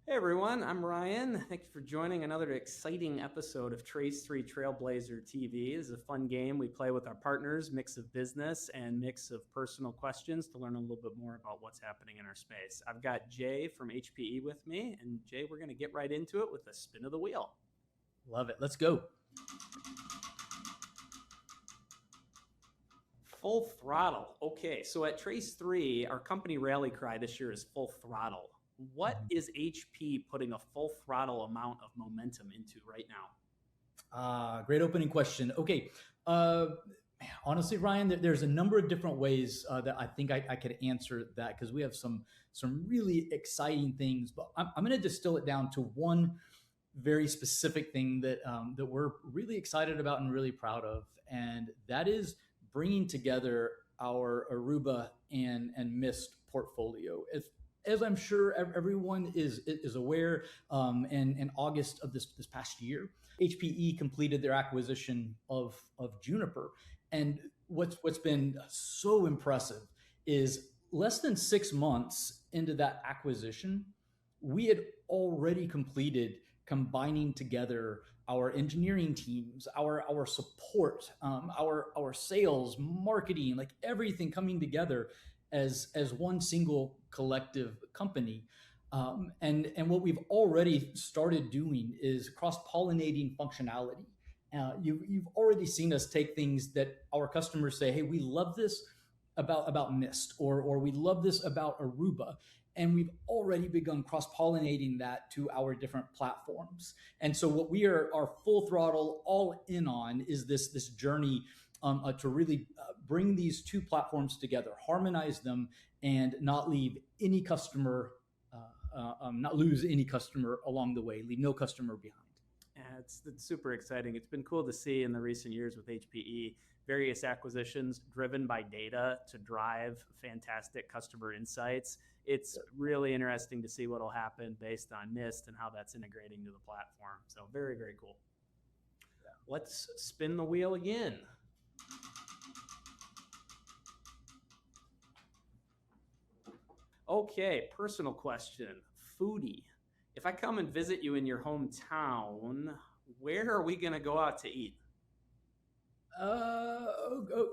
Hey everyone, I'm Ryan. Thank you for joining another exciting episode of Trace3 Trailblazer TV. This is a fun game we play with our partners, mix of business and mix of personal questions to learn a little bit more about what's happening in our space. I've got Jay from HPE with me, and Jay, we're going to get right into it with a spin of the wheel. Love it. Let's go. Full throttle. Okay, so at Trace3, our company rally cry this year is full throttle. What is HP putting a full throttle amount of momentum into right now? Great opening question. Okay. Honestly, Ryan, there's a number of different ways that I think I could answer that because we have some really exciting things. But I'm going to distill it down to one very specific thing that we're really excited about and really proud of, and that is bringing together our Aruba and Mist portfolio. As I'm sure everyone is aware, in August of this past year, HPE completed their acquisition of Juniper. And what's been so impressive is less than 6 months into that acquisition, we had already completed combining together our engineering teams, our support, our sales, marketing, like everything coming together as one single collective company. And what we've already started doing is cross-pollinating functionality. You've already seen us take things that our customers say, hey, we love this about Mist, or we love this about Aruba. And we've already begun cross-pollinating that to our different platforms. And so what we are full throttle all in on is this journey to really bring these two platforms together, harmonize them, and not leave any customer, not lose any customer along the way, leave no customer behind. Yeah, it's super exciting. It's been cool to see in the recent years with HPE, various acquisitions driven by data to drive fantastic customer insights. It's really interesting to see what will happen based on Mist and how that's integrating to the platform. So very, very cool. Yeah. Let's spin the wheel again. Okay, personal question. Foodie. If I come and visit you in your hometown, where are we going to go out to eat?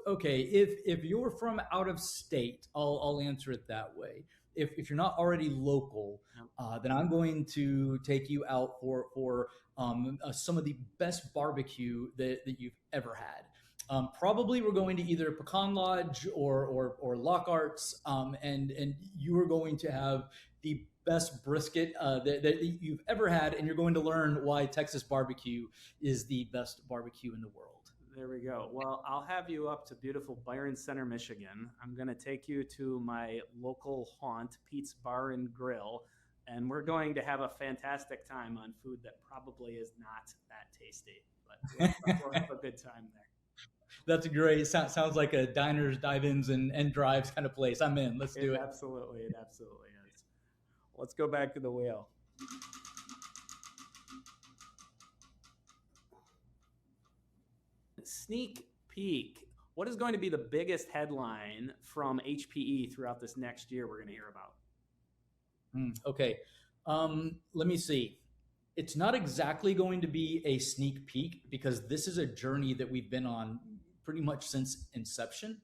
Okay. If you're from out of state, I'll answer it that way. If you're not already local, then I'm going to take you out for some of the best barbecue that you've ever had. Probably we're going to either Pecan Lodge or Lockhart's, and you are going to have the best brisket that you've ever had, and you're going to learn why Texas barbecue is the best barbecue in the world. There we go. Well, I'll have you up to beautiful Byron Center, Michigan. I'm going to take you to my local haunt, Pete's Bar and Grill, and we're going to have a fantastic time on food that probably is not that tasty, but we'll have a good time there. That's great. Sounds like a diners, dive-ins, and drives kind of place. I'm in. Let's do it. Absolutely. It absolutely is. Let's go back to the wheel. Sneak peek. What is going to be the biggest headline from HPE throughout this next year we're going to hear about? Okay. Let me see. It's not exactly going to be a sneak peek because this is a journey that we've been on pretty much since inception.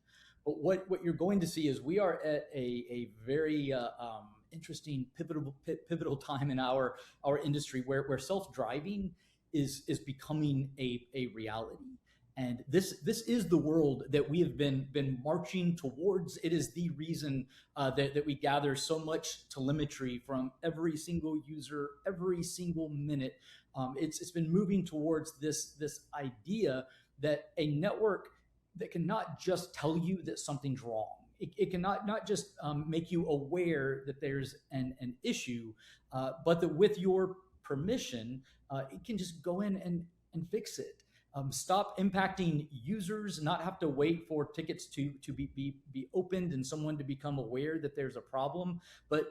But what you're going to see is we are at a very interesting, pivotal time in our industry where self-driving is becoming a reality. And this is the world that we have been marching towards. It is the reason that we gather so much telemetry from every single user, every single minute. It's been moving towards this idea that a network that can not just tell you that something's wrong. It cannot not just make you aware that there's an issue, but that with your permission, it can just go in and fix it. Stop impacting users, not have to wait for tickets to be opened and someone to become aware that there's a problem. But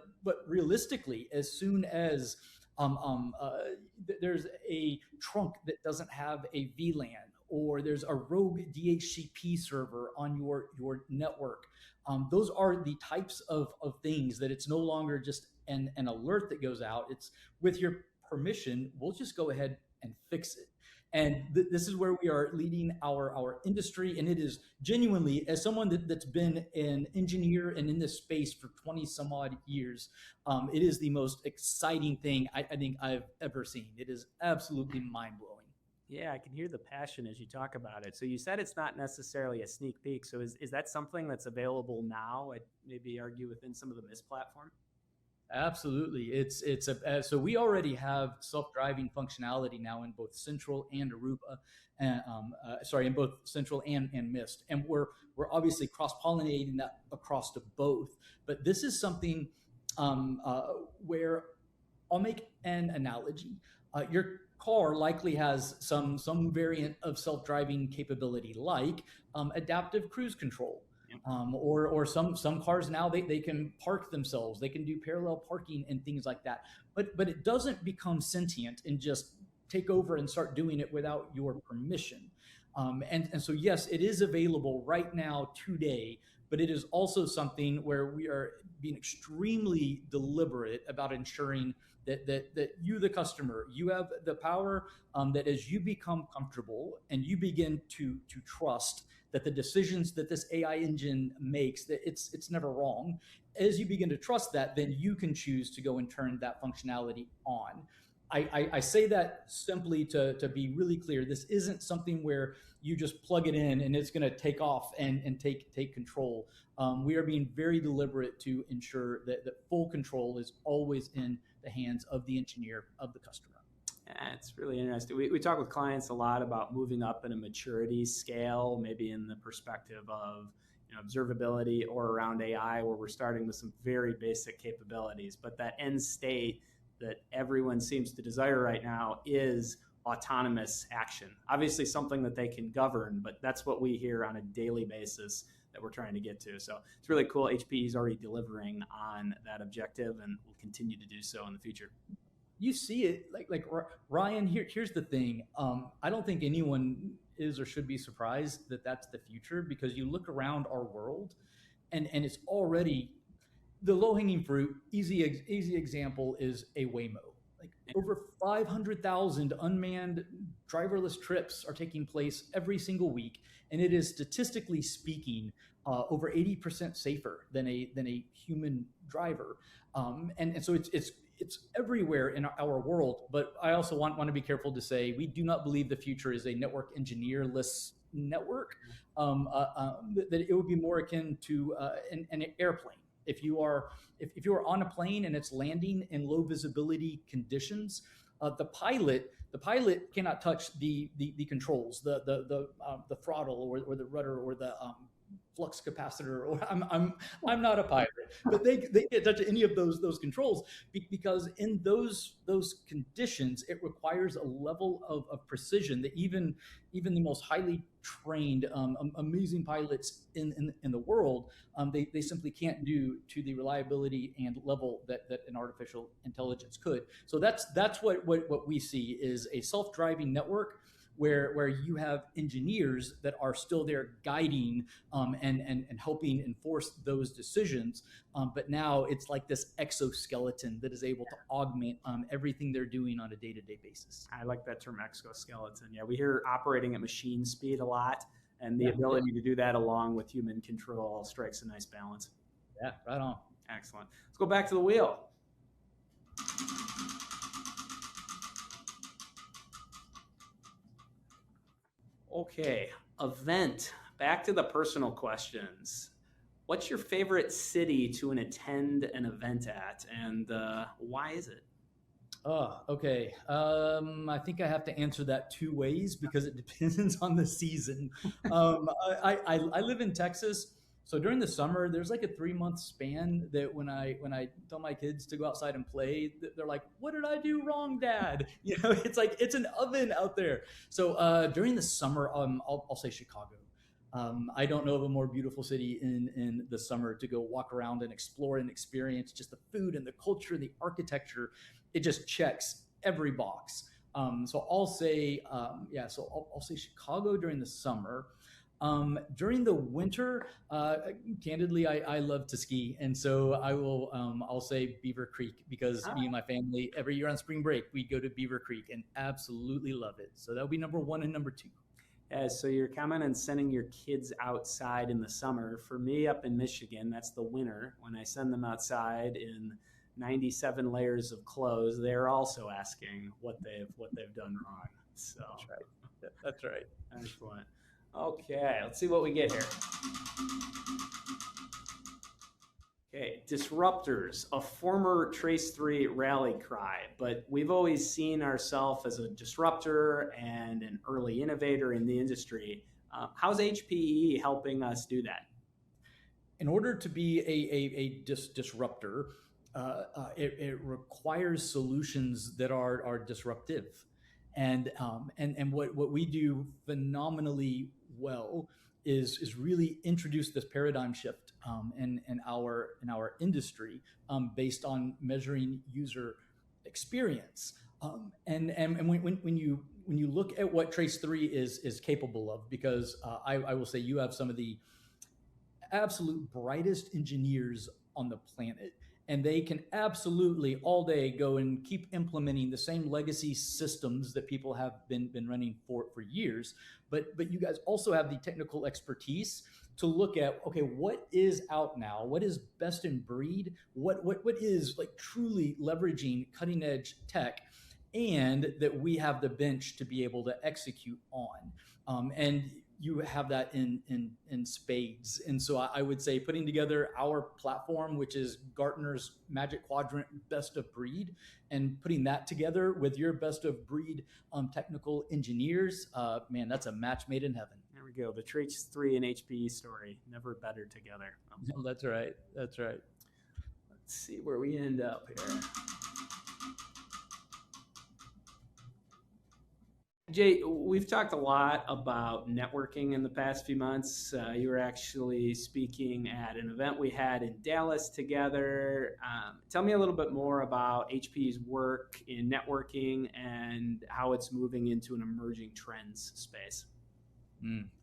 realistically, as soon as there's a trunk that doesn't have a VLAN, or there's a rogue DHCP server on your network, those are the types of things that it's no longer just an alert that goes out. It's with your permission, we'll just go ahead and fix it. And this is where we are leading our industry. And it is genuinely, as someone that's been an engineer and in this space for 20 some odd years, it is the most exciting thing I think I've ever seen. It is absolutely mind blowing. Yeah, I can hear the passion as you talk about it. So you said it's not necessarily a sneak peek. So is that something that's available now? I'd maybe argue within some of the Mist platform. Absolutely. So we already have self-driving functionality now in both Central and Aruba, and in both Central and Mist. And we're obviously cross-pollinating that across to both. But this is something where I'll make an analogy. Your car likely has some variant of self-driving capability, like adaptive cruise control. Or some cars now they can park themselves, they can do parallel parking and things like that, but it doesn't become sentient and just take over and start doing it without your permission. And so yes, it is available right now today, but it is also something where we are being extremely deliberate about ensuring that you, the customer, you have the power, that as you become comfortable and you begin to trust that the decisions that this AI engine makes, that it's never wrong. As you begin to trust that, then you can choose to go and turn that functionality on. I say that simply to be really clear. This isn't something where you just plug it in and it's going to take off and take control. We are being very deliberate to ensure that full control is always in the hands of the engineer, of the customer. Yeah, it's really interesting. We talk with clients a lot about moving up in a maturity scale, maybe in the perspective of observability or around AI, where we're starting with some very basic capabilities. But that end state that everyone seems to desire right now is autonomous action. Obviously something that they can govern, but that's what we hear on a daily basis that we're trying to get to. So it's really cool. HPE is already delivering on that objective and will continue to do so in the future. You see it like Ryan. Here's the thing. I don't think anyone is or should be surprised that that's the future, because you look around our world, and it's already the low-hanging fruit. Easy example is a Waymo. Like over 500,000 unmanned driverless trips are taking place every single week, and it is statistically speaking over 80% safer than a human driver. And so it's everywhere in our world. But I also want to be careful to say we do not believe the future is a network engineer-less network. That it would be more akin to an airplane. If you are on a plane and it's landing in low visibility conditions, the pilot cannot touch the controls, the throttle or the rudder or the flux capacitor, or I'm not a pilot, but they can't touch any of those controls, because in those conditions it requires a level of precision that even the most highly trained amazing pilots in the world, they simply can't do to the reliability and level that an artificial intelligence could. So that's what we see is a self-driving network where you have engineers that are still there guiding and helping enforce those decisions. But now it's like this exoskeleton that is able to augment everything they're doing on a day-to-day basis. I like that term, exoskeleton. Yeah, we hear operating at machine speed a lot, and the ability to do that along with human control strikes a nice balance. Yeah, right on. Excellent. Let's go back to the wheel. Okay, event. Back to the personal questions. What's your favorite city to attend an event at, and why is it? Oh, okay. I think I have to answer that two ways because it depends on the season. I live in Texas, so during the summer, there's like a 3-month span that when I tell my kids to go outside and play, they're like, "What did I do wrong, Dad?" It's like it's an oven out there. So during the summer, I'll say Chicago. I don't know of a more beautiful city in the summer to go walk around and explore and experience. Just the food and the culture, the architecture, it just checks every box. So I'll say, I'll say Chicago during the summer. During the winter, candidly, I love to ski, and so I'll say Beaver Creek, because me and my family every year on spring break we go to Beaver Creek and absolutely love it. So that'll be number one and number two. So your comment on sending your kids outside in the summer, for me up in Michigan, that's the winter. When I send them outside in 97 layers of clothes, they're also asking what they've done wrong. So that's right. That's right. Excellent. Okay, let's see what we get here. Okay, disruptors, a former Trace3 rally cry, but we've always seen ourselves as a disruptor and an early innovator in the industry. How's HPE helping us do that? In order to be a disruptor, it requires solutions that are disruptive. And what we do phenomenally well is really introduce this paradigm shift in our industry based on measuring user experience. And when you look at what Trace3 is capable of, because I will say you have some of the absolute brightest engineers on the planet, and they can absolutely all day go and keep implementing the same legacy systems that people have been running for years. But you guys also have the technical expertise to look at, okay, what is out now? What is best in breed? What is like truly leveraging cutting edge tech, and that we have the bench to be able to execute on. And you have that in spades. And so I would say putting together our platform, which is Gartner's Magic Quadrant best of breed, and putting that together with your best of breed technical engineers, man, that's a match made in heaven. There we go. The Trace3 and HPE story, never better together. That's right. That's right. Let's see where we end up here. Jay, we've talked a lot about networking in the past few months. You were actually speaking at an event we had in Dallas together. Tell me a little bit more about HPE's work in networking and how it's moving into an emerging trends space.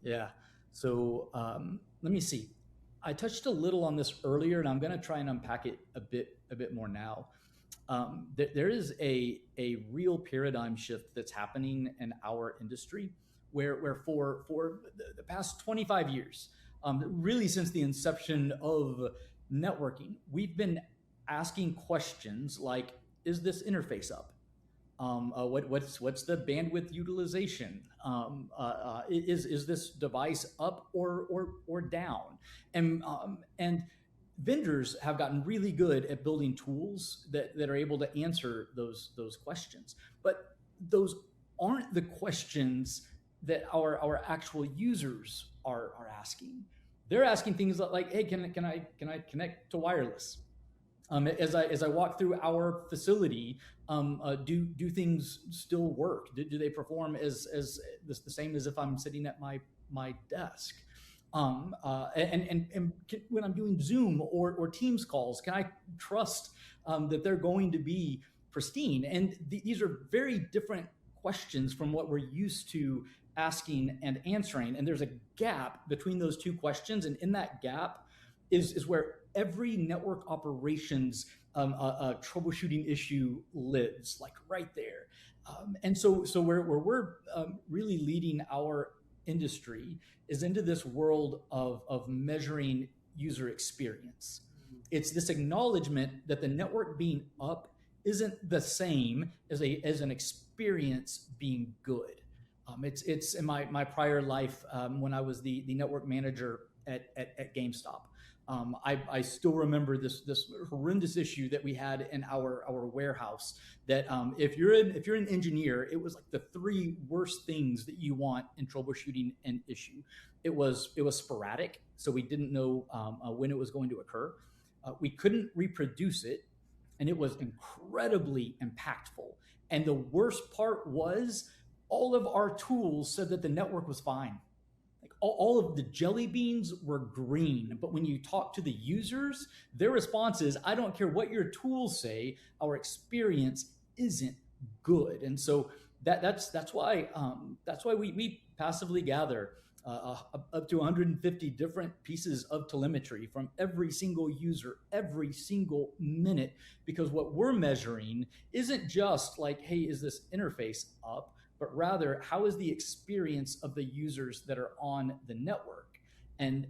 Yeah. So let me see. I touched a little on this earlier, and I'm going to try and unpack it a bit more now. There is a real paradigm shift that's happening in our industry, where for the past 25 years, really since the inception of networking, we've been asking questions like, is this interface up? What's the bandwidth utilization? Is this device up or down? And vendors have gotten really good at building tools that are able to answer those questions, but those aren't the questions that our actual users are asking. They're asking things like, hey, can I connect to wireless? As I walk through our facility, do things still work? Do they perform as the same as if I'm sitting at my desk? And when I'm doing Zoom or Teams calls, can I trust that they're going to be pristine? And these are very different questions from what we're used to asking and answering. And there's a gap between those two questions. And in that gap is where every network operations troubleshooting issue lives, like right there. And so where we're really leading our industry is into this world of measuring user experience. It's this acknowledgement that the network being up isn't the same as an experience being good. It's in my prior life when I was the network manager at GameStop. I still remember this horrendous issue that we had in our warehouse. That if you're an engineer, it was like the three worst things that you want in troubleshooting an issue. It was sporadic, so we didn't know when it was going to occur. We couldn't reproduce it, and it was incredibly impactful. And the worst part was all of our tools said that the network was fine. All of the jelly beans were green, but when you talk to the users, their response is, I don't care what your tools say, our experience isn't good. And so that's why we passively gather up to 150 different pieces of telemetry from every single user every single minute, because what we're measuring isn't just like, hey, is this interface up, but rather how is the experience of the users that are on the network. And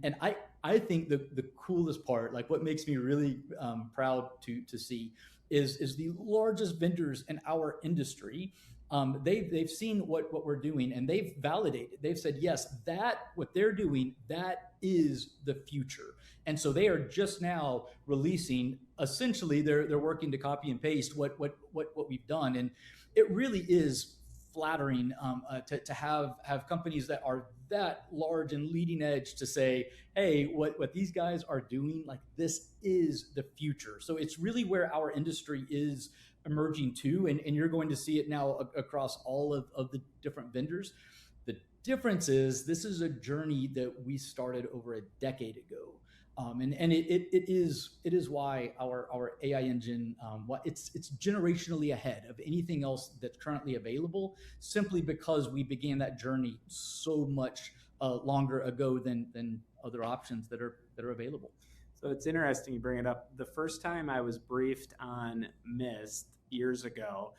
I think the coolest part, like what makes me really proud to see, is the largest vendors in our industry. They've seen what we're doing, and they've validated. They've said, yes, that what they're doing, that is the future. And so they are just now releasing. Essentially, they're working to copy and paste what we've done, and it really is flattering to have companies that are that large and leading edge to say, hey, what these guys are doing, like this is the future. So it's really where our industry is emerging to, and you're going to see it now across all of the different vendors. The difference is this is a journey that we started over a decade ago. And it is why our AI engine, it's generationally ahead of anything else that's currently available, simply because we began that journey so much longer ago than other options that are available. So it's interesting you bring it up. The first time I was briefed on Mist years ago,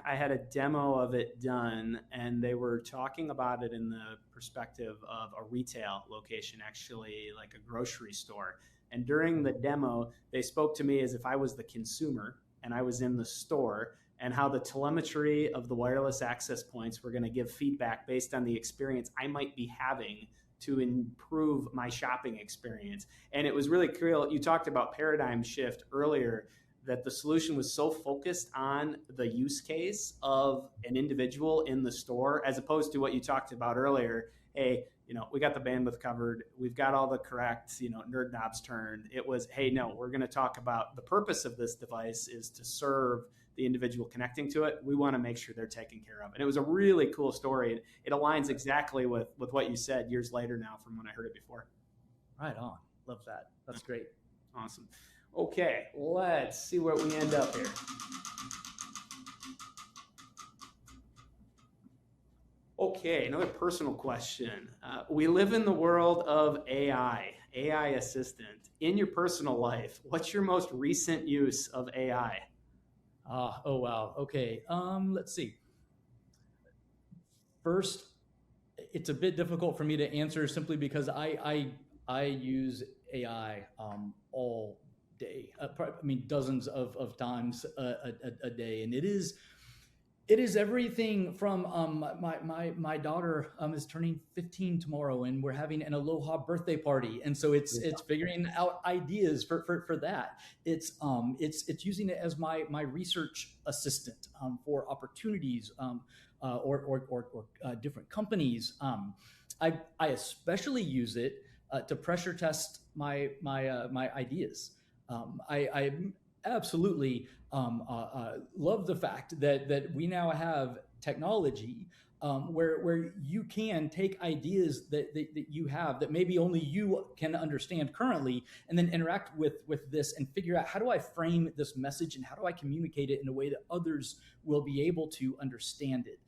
I had a demo of it done, and they were talking about it in the perspective of a retail location, actually like a grocery store. And during the demo, they spoke to me as if I was the consumer and I was in the store, and how the telemetry of the wireless access points were going to give feedback based on the experience I might be having to improve my shopping experience. And it was really cool. You talked about paradigm shift earlier, that the solution was so focused on the use case of an individual in the store, as opposed to what you talked about earlier. Hey, we got the bandwidth covered. We've got all the correct, nerd knobs turned. It was, hey, no, we're going to talk about the purpose of this device is to serve the individual connecting to it. We want to make sure they're taken care of. And it was a really cool story. It aligns exactly with what you said years later now from when I heard it before. Right on. Love that. That's great. Awesome. Okay, let's see where we end up here. Okay, another personal question. We live in the world of AI assistant. In your personal life, what's your most recent use of AI? Oh, wow. Okay, let's see. First, it's a bit difficult for me to answer simply because I use AI all day. Dozens of times a day, and it is everything from my daughter is turning 15 tomorrow, and we're having an Aloha birthday party, and so it's figuring out ideas for that. It's using it as my research assistant for opportunities or different companies. I especially use it to pressure test my ideas. I absolutely love the fact that we now have technology where you can take ideas that you have that maybe only you can understand currently, and then interact with this and figure out, how do I frame this message and how do I communicate it in a way that others will be able to understand it.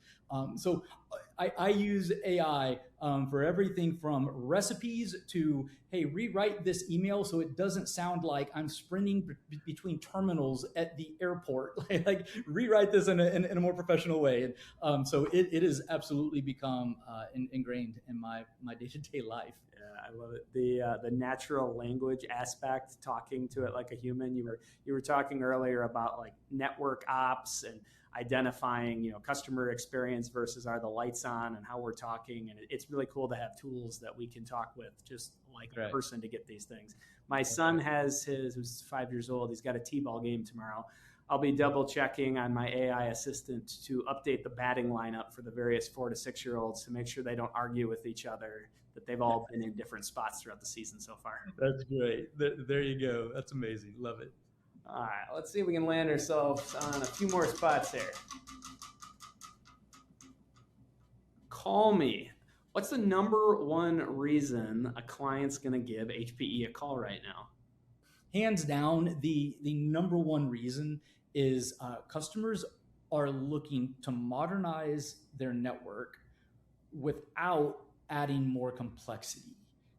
So I use AI for everything from recipes to, hey, rewrite this email so it doesn't sound like I'm sprinting between terminals at the airport. Like rewrite this in a more professional way. And so it has absolutely become ingrained in my day-to-day life. Yeah, I love it. The natural language aspect, talking to it like a human. You were talking earlier about like network ops and identifying, customer experience versus are the lights on and how we're talking. And it's really cool to have tools that we can talk with just like a person to get these things. My son who's 5 years old, he's got a t-ball game tomorrow. I'll be double checking on my AI assistant to update the batting lineup for the various 4 to 6 year olds to make sure they don't argue with each other, that they've all been in different spots throughout the season so far. That's great. There you go. That's amazing. Love it. All right, let's see if we can land ourselves on a few more spots here. Call me. What's the number one reason a client's going to give HPE a call right now? Hands down, the number one reason is customers are looking to modernize their network without adding more complexity.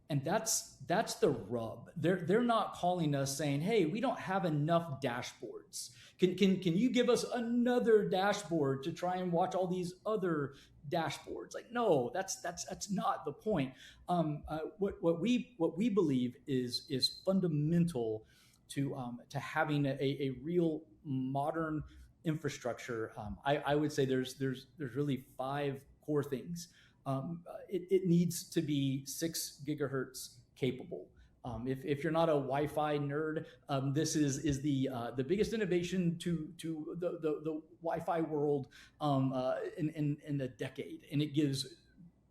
And that's the rub. They're not calling us saying, hey, we don't have enough dashboards. Can you give us another dashboard to try and watch all these other dashboards? Like, no, that's not the point. What we believe is fundamental to having a real modern infrastructure. I would say there's really 5 core things. It needs to be 6 gigahertz capable. If you're not a Wi-Fi nerd, this is the biggest innovation to the Wi-Fi world in a decade, and it gives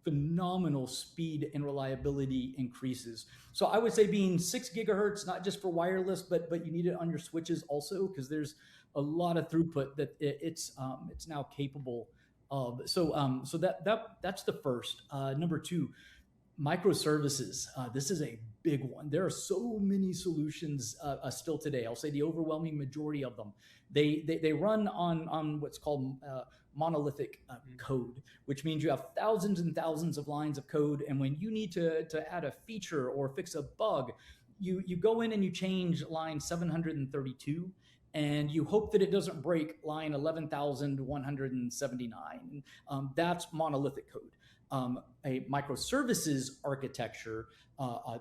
phenomenal speed and reliability increases. So I would say being 6 gigahertz, not just for wireless, but you need it on your switches also, because there's a lot of throughput that it's now capable of. So that's the first. Number 2, microservices. This is a big one. There are so many solutions still today. I'll say the overwhelming majority of them. They run on what's called monolithic code, which means you have thousands and thousands of lines of code. And when you need to add a feature or fix a bug, you go in and you change line 732. And you hope that it doesn't break line 11,179. That's monolithic code. A microservices architecture,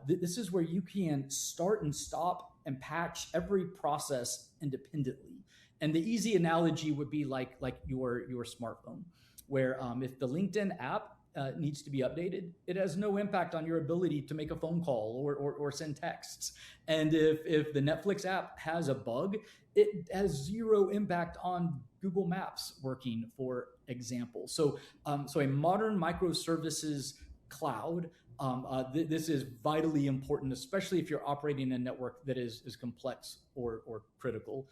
this is where you can start and stop and patch every process independently. And the easy analogy would be like your smartphone, where if the LinkedIn app needs to be updated, it has no impact on your ability to make a phone call or send texts. And if the Netflix app has a bug, it has 0 impact on Google Maps working, for example. So a modern microservices cloud, this is vitally important, especially if you're operating a network that is complex or critical.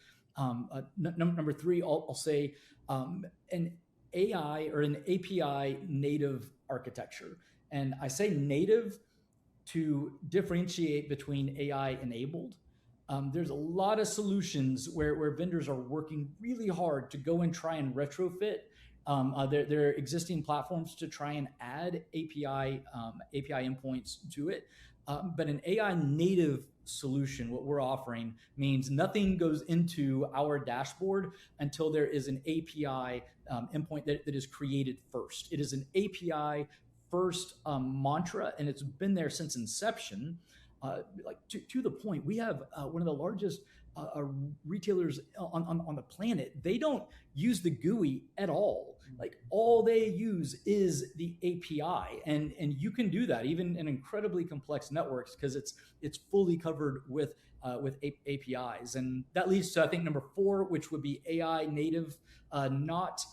Number 3, I'll say an AI or an API native architecture. And I say native to differentiate between AI enabled. There's a lot of solutions where vendors are working really hard to go and try and retrofit their existing platforms to try and add API endpoints to it. But an AI native solution, what we're offering, means nothing goes into our dashboard until there is an API endpoint that is created first. It is an API first mantra, and it's been there since inception. To the point, we have one of the largest retailers on the planet. They don't use the GUI at all. Like, all they use is the API, and you can do that even in incredibly complex networks because it's fully covered with APIs. And that leads to, I think, number 4, which would be AI native. Not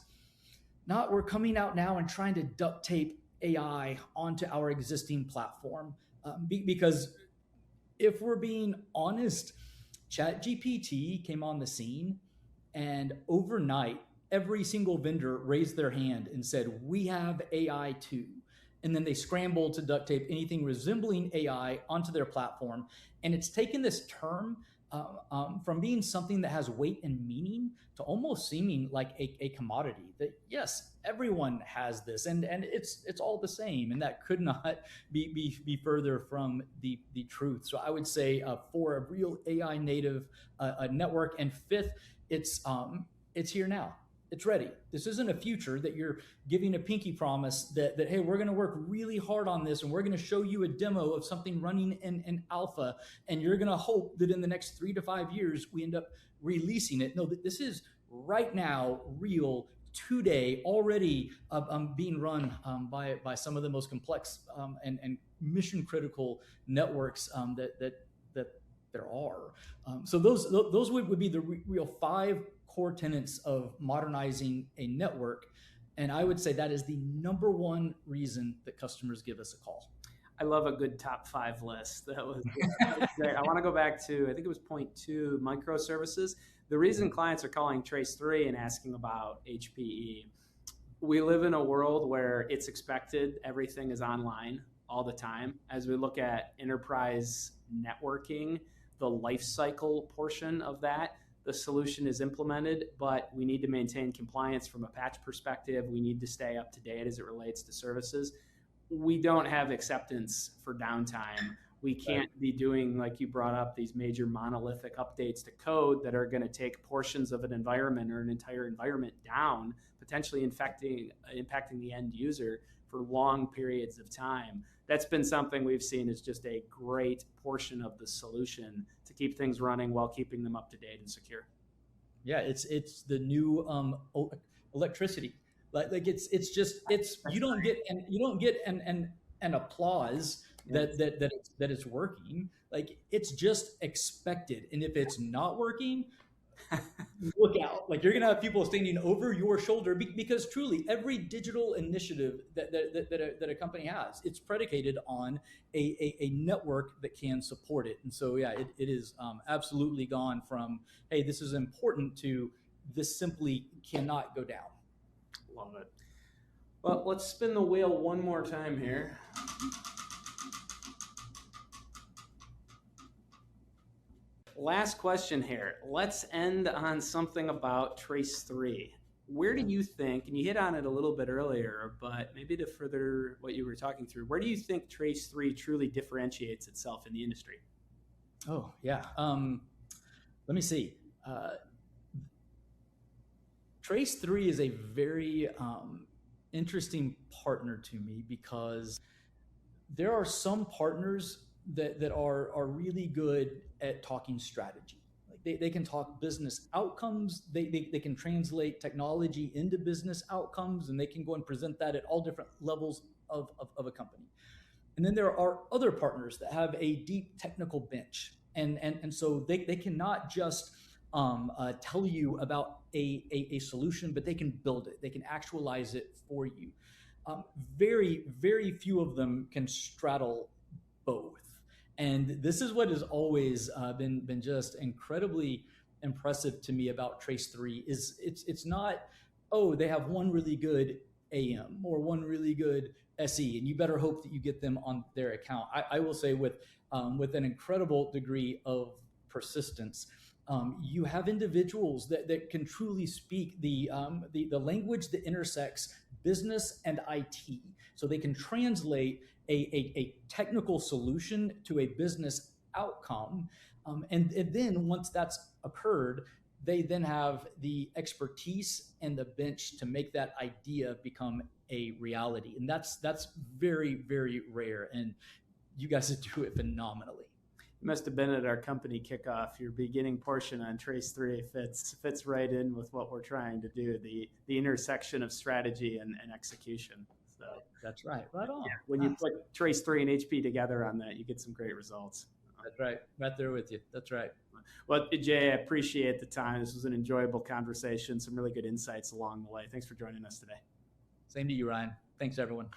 we're coming out now and trying to duct tape AI onto our existing platform because if we're being honest, ChatGPT came on the scene, and overnight, every single vendor raised their hand and said, we have AI too. And then they scrambled to duct tape anything resembling AI onto their platform. And it's taken this term from being something that has weight and meaning to almost seeming like a commodity that, yes, everyone has this and it's all the same. And that could not be further from the truth. So I would say for a real AI native network. And 5th, it's here now. It's ready. This isn't a future that you're giving a pinky promise that hey, we're going to work really hard on this and we're going to show you a demo of something running in alpha, and you're going to hope that in the next 3 to 5 years we end up releasing it. No, this is right now, real, today, already being run by some of the most complex and mission critical networks that there are. So those would be the real 5 core tenets of modernizing a network. And I would say that is the number 1 reason that customers give us a call. I love a good top 5 list. That was great. I want to go back to, I think it was point 2, microservices. The reason clients are calling Trace3 and asking about HPE, we live in a world where it's expected everything is online all the time. As we look at enterprise networking, the life cycle portion of that, the solution is implemented, but we need to maintain compliance from a patch perspective. We need to stay up to date as it relates to services. we don't have acceptance for downtime. We can't be doing, like you brought up, these major monolithic updates to code that are going to take portions of an environment or an entire environment down, potentially impacting the end user for long periods of time. That's been something we've seen as just a great portion of the solution to keep things running while keeping them up to date and secure. Yeah, it's the new electricity. Like it's just you don't get an applause that it's working. Like it's just expected, and if it's not working, look out. Like you're gonna have people standing over your shoulder because truly every digital initiative that a company has, it's predicated on a network that can support it. And so yeah, it is absolutely gone from, hey, this is important, to this simply cannot go down. Love it. Well, let's spin the wheel one more time here. Last question here. Let's end on something about Trace3. Where do you think, and you hit on it a little bit earlier, but maybe to further what you were talking through, where do you think Trace3 truly differentiates itself in the industry? Oh, yeah. Let me see. Trace3 is a very interesting partner to me because there are some partners that are really good at talking strategy. Like they can talk business outcomes. They can translate technology into business outcomes, and they can go and present that at all different levels of a company. And then there are other partners that have a deep technical bench. And so they cannot just tell you about a solution, but they can build it. They can actualize it for you. Very, very few of them can straddle both. And this is what has always been just incredibly impressive to me about Trace3 is it's not, oh, they have one really good AM or one really good SE, and you better hope that you get them on their account. I will say with an incredible degree of persistence, you have individuals that can truly speak the language that intersects business and IT. So they can translate a technical solution to a business outcome. And then once that's occurred, they then have the expertise and the bench to make that idea become a reality. And that's very, very rare. And you guys do it phenomenally. You must have been at our company kickoff. Your beginning portion on Trace3 fits right in with what we're trying to do, the intersection of strategy and execution. So that's right. Right on. Yeah, when you put Trace3 and HP together on that, you get some great results. That's right. Right there with you. That's right. Well, Jay, I appreciate the time. This was an enjoyable conversation. Some really good insights along the way. Thanks for joining us today. Same to you, Ryan. Thanks, everyone.